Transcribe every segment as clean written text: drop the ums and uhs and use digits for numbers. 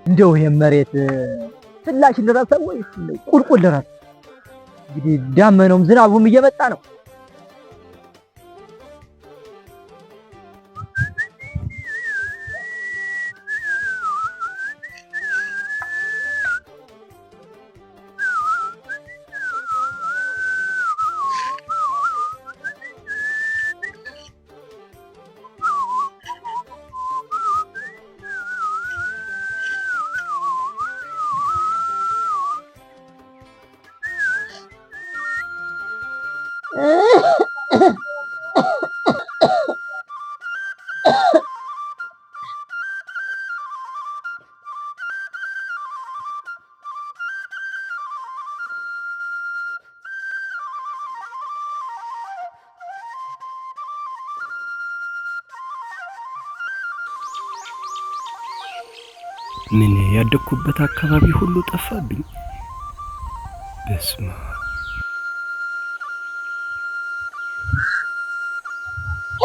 እንደው የመሬት ፍላሽ ልረሳ ወይስ ቁልቁል ልረሳ? እንግዲህ ዳመናውም ዝናቡም እየመጣ ነው። ምን ያደኩበት አካባቢ ሁሉ ጠፋብኝ። በስማ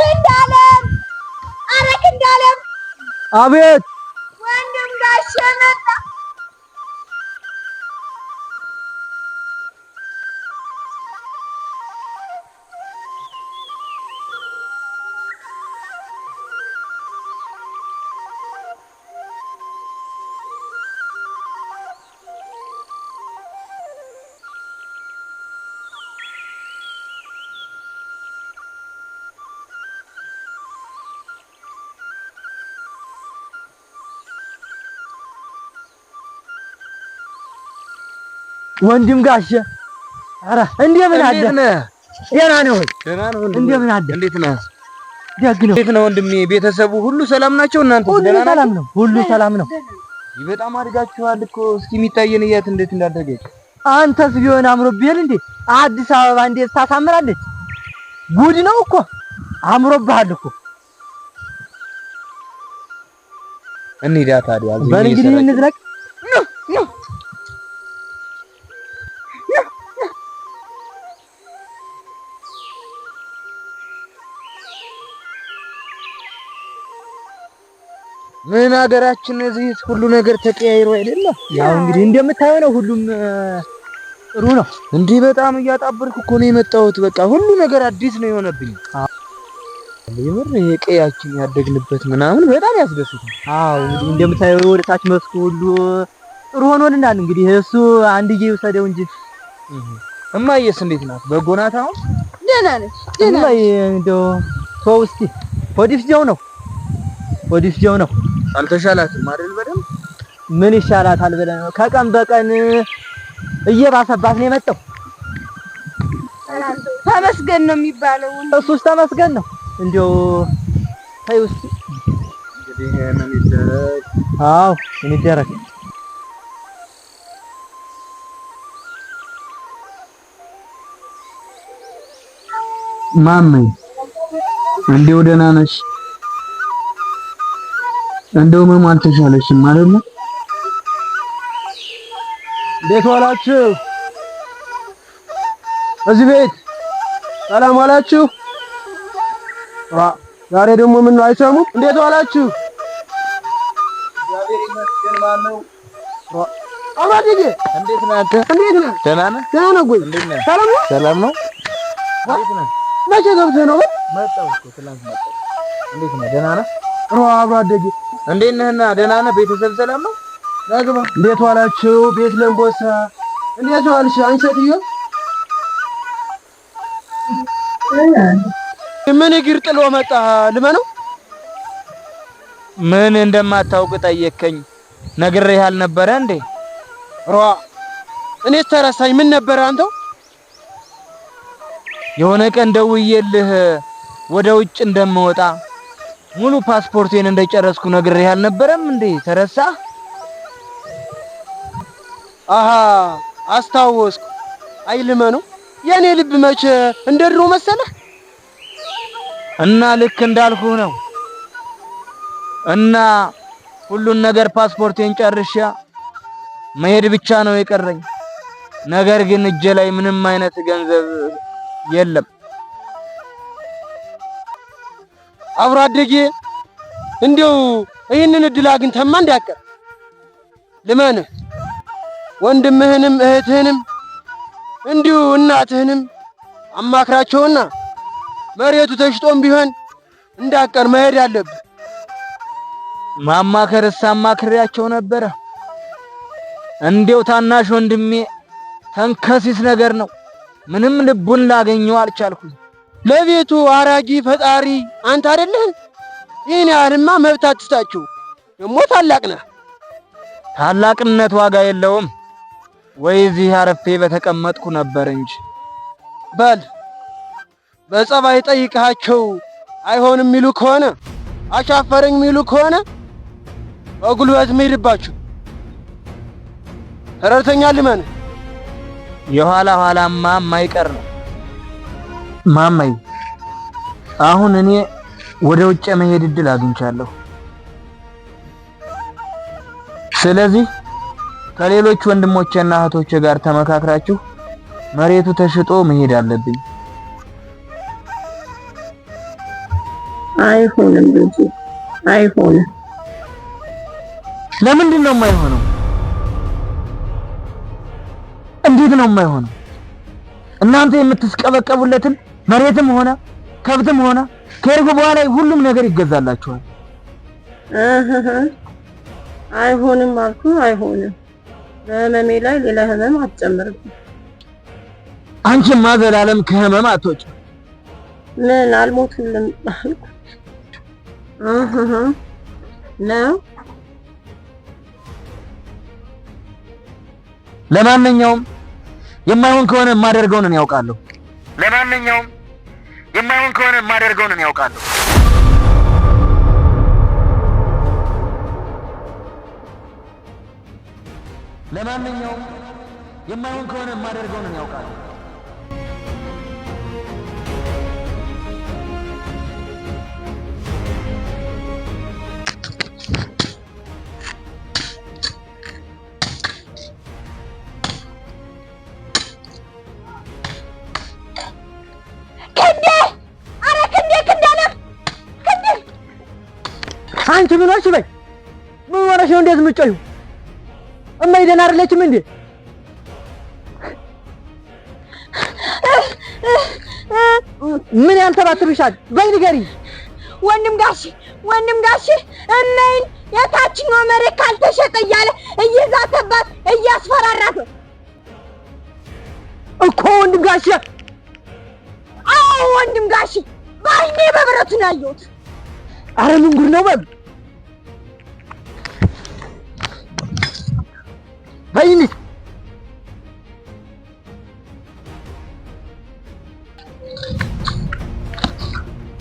እንዳለም አረክ እንዳለም አቤት ወንድም ጋሼ መጣ። ወንድም ጋሼ አረ እንደምን አለ? ደህና ነው ወይ? ደህና ነው ወንድሜ። እንደምን አለ? እንዴት ነህ? ደግ ነው። እንዴት ነው ወንድሜ? ቤተሰቡ ሁሉ ሰላም ናቸው? እናንተ ሁሉ ሰላም ነው? ሁሉ ሰላም ነው። በጣም አድጋችኋል እኮ። እስኪ የሚታየን እያት እንዴት እንዳደገች። አንተስ ቢሆን አምሮብሃል እንዴ? አዲስ አበባ እንዴት ታሳምራለች! ጉድ ነው እኮ አምሮብሃል እኮ። እንሂዳ ታዲያ። በል እንግዲህ እንዝለቅ። ምን ሀገራችን እዚህ ሁሉ ነገር ተቀያይሮ አይደለ? ያው እንግዲህ እንደምታየው ነው። ሁሉም ጥሩ ነው። እንዲህ በጣም እያጣበርኩ እኮ ነው የመጣሁት። በቃ ሁሉ ነገር አዲስ ነው የሆነብኝ። የምር የቀያችን ያደግንበት ምናምን በጣም ያስደስታል። አዎ እንግዲህ እንደምታየው ወደ ታች መስኩ ሁሉ ጥሩ ሆኖልናል። እንግዲህ እሱ አንድዬ ይውሰደው እንጂ። እማዬስ እንዴት ናት? በጎ ናት? አሁን ደህና ነች። ደህና እማዬ እንደው ተው እስኪ ወዲፍጀው ነው ወዲፍጀው ነው። አልተሻላትም አይደል? በደምብ ምን ይሻላታል ብለህ ነው? ከቀን በቀን እየባሰባት ነው የመጣው። ተመስገን ነው የሚባለው። እሱስ ተመስገን ነው። እንደው ተይ እስኪ እንግዲህ ምን ይደረግ? አዎ ምን ይደረግ? ማሜ እንደው ደህና ነሽ? እንደው ምንም አልተሻለሽም አይደል? እንዴት ዋላችሁ? እዚህ ቤት ሰላም ዋላችሁ? ዛሬ ደግሞ ምን ነው አይሰሙም? እንዴት ዋላችሁ? እግዚአብሔር ይመስገን። ማነው? አማዲጌ እንዴት ነህ አንተ? እንዴት ነህ? ደህና ነህ? ደህና ነህ ወይ? እንዴት ነህ? ሰላም ነው? ሰላም ነው። እንዴት ነህ? መቼ ገብተህ ነው? መጣሁ እኮ ትናንት መጣሁ። እንዴት ነህ? ደህና ነህ? አብሮ አደጌ እንዴት ነህና? ደህና ነህ? ቤተሰብ ሰላም ነው? ናግባ። እንዴት ዋላችሁ? ቤት ለምቦሳ እንዴት ዋልሽ? አንቺ ሴትዮ ምን እግር ጥሎ መጣ? ልመነው? ምን እንደማታውቅ ጠየከኝ። ነግሬህ አልነበረ እንዴ? እኔስ ተረሳኝ። ምን ነበር አንተው? የሆነ ቀን ደውዬልህ ወደ ውጭ እንደምወጣ ሙሉ ፓስፖርቴን እንደጨረስኩ ነግሬህ አልነበረም እንዴ? ተረሳህ? አሃ አስታወስኩ። አይ ልመነው፣ የኔ ልብ መቼ እንደድሮ መሰለህ? እና ልክ እንዳልኩህ ነው። እና ሁሉን ነገር ፓስፖርቴን ጨርሻ መሄድ ብቻ ነው የቀረኝ። ነገር ግን እጄ ላይ ምንም አይነት ገንዘብ የለም። አብሮ አደጌ እንደው ይሄንን እድል አግኝተማ እንዳቀር ልመን ወንድምህንም እህትህንም እንዲሁ እናትህንም አማክራቸውና መሬቱ ተሽጦም ቢሆን እንዳቀር መሄድ አለብህ። ማማከርስ አማክሬያቸው ነበረ። እንዴው ታናሽ ወንድሜ ተንከሲስ ነገር ነው። ምንም ልቡን ላገኘው አልቻልኩም። ለቤቱ አራጊ ፈጣሪ አንተ አይደለህ? ይህን ያህልማ መብት አትስጣችሁ። ደግሞ ታላቅ ነህ። ታላቅነት ዋጋ የለውም ወይ? እዚህ አረፌ በተቀመጥኩ ነበር እንጂ። በል በጸባይ ጠይቃቸው አይሆንም የሚሉ ከሆነ አሻፈረኝ የሚሉ ከሆነ በጉልበት ምሄድባችሁ። ተረድተኛል? ልመን የኋላ ኋላማ የማይቀር ነው። ማማይ አሁን እኔ ወደ ውጭ መሄድ እድል አግኝቻለሁ። ስለዚህ ከሌሎች ወንድሞቼና እህቶቼ ጋር ተመካክራችሁ መሬቱ ተሽጦ መሄድ አለብኝ። አይሆንም ልጅ አይሆንም። ለምንድን ነው የማይሆነው? እንዴት ነው የማይሆነው? እናንተ የምትስቀበቀቡለትን መሬትም ሆነ ከብትም ሆነ ከእርጉ በኋላ ሁሉም ነገር ይገዛላችኋል። አይሆንም አልኩ። አይሆንም። በህመሜ ላይ ሌላ ህመም አትጨምርብኝ። አንቺማ ዘላለም ከህመም አትወጪም። ምን አልሞትልም አልኩ ነው። ለማንኛውም የማይሆን ከሆነ የማደርገውን እኔ ያውቃለሁ። ለማንኛውም የማይሆን ከሆነ የማደርገውን እኔ ያውቃለሁ። ለማንኛውም የማይሆን ከሆነ የማደርገውን እኔ ያውቃለሁ። አንቺ ምን ሆነሽ? በይ ምን ሆነሽ ነው እንደዚህ የምትጮይው? እማዬ ደህና አይደለችም እንዴ? ምን ያንተባትብሻል? በይ ንገሪኝ። ወንድም ጋሽ እማዬን የታችኛው መሬት ካልተሸጠ እያለ እየዛተባት እያስፈራራት ነው እኮ ወንድም ጋሽ። አዎ ወንድም ጋሽ፣ በዓይኔ በብረቱ ነው ያየሁት። አረ ምን ጉድ ነው? በይኒ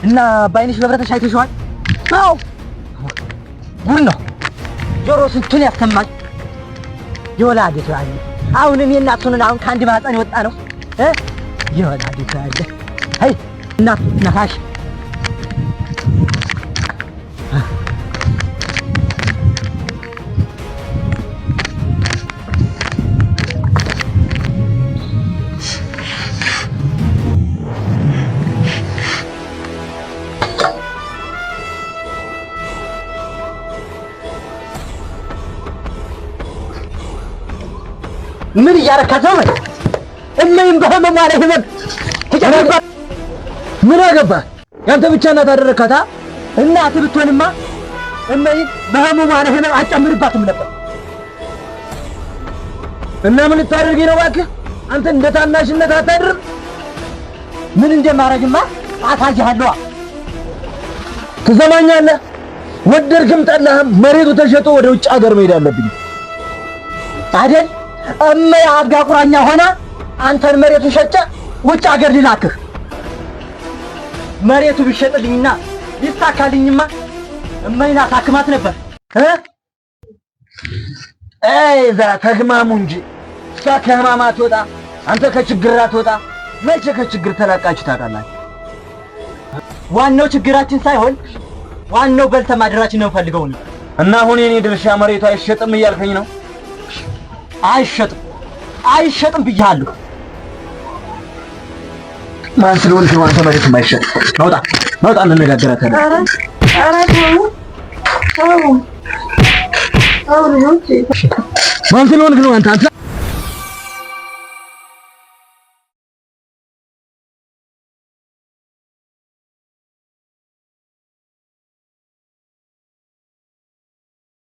እና በዓይንሽ በብረትሽ አይተሽዋል? አዎ ጉድ ነው። ጆሮ ስንቱን ያሰማል። የወላዲቱ ያለ አሁን እኔ እናቱን አሁን ከአንድ ማህፀን የወጣ ነው የወላዲቱ ያለ አይ እናት ነካሽ ምን እያረካት ነው? እማዬን በህመም ላይ ህመም ተጨረባ። ምን አገባ? ያንተ ብቻ እናት አደረካታ። እናት ብትሆንማ እማዬን በህመም ላይ ህመም አጨምርባትም ነበር። እና ምን ልታደርጊ ነው? እባክህ አንተ እንደ ታናሽነት አታድርም። ምን እንደማረግማ አሳይሃለሁ። ትሰማኛለህ? ወደድክም ጠላህም መሬቱ ተሸጦ ወደ ውጭ ሀገር መሄድ አለብኝ አይደል? እማዬ አልጋ ቁራኛ ሆና አንተን መሬቱ ሸጬ ውጭ ሀገር ልላክህ። መሬቱ ቢሸጥልኝና ቢሳካልኝማ እማዬን አሳክማት ነበር። እዛ ተግማሙ እንጂ እሷ ከህማማት ወጣ፣ አንተ ከችግር አትወጣ። መቼ ከችግር ተላቃችሁ ታውቃላችሁ? ዋናው ችግራችን ሳይሆን ዋናው በልተን ማደራችን ነው ፈልገው ነው። እና አሁን የኔ ድርሻ መሬቱ አይሸጥም እያልከኝ ነው? አይሸጥም ብያለሁ። ማን ስለሆንክ ነው አንተ መሬት የማይሸጥ? ናውጣ እንነጋገራለን። ኧረ ተው አዎ ልጆቼ ማን ስለሆንክ ነው አንተ?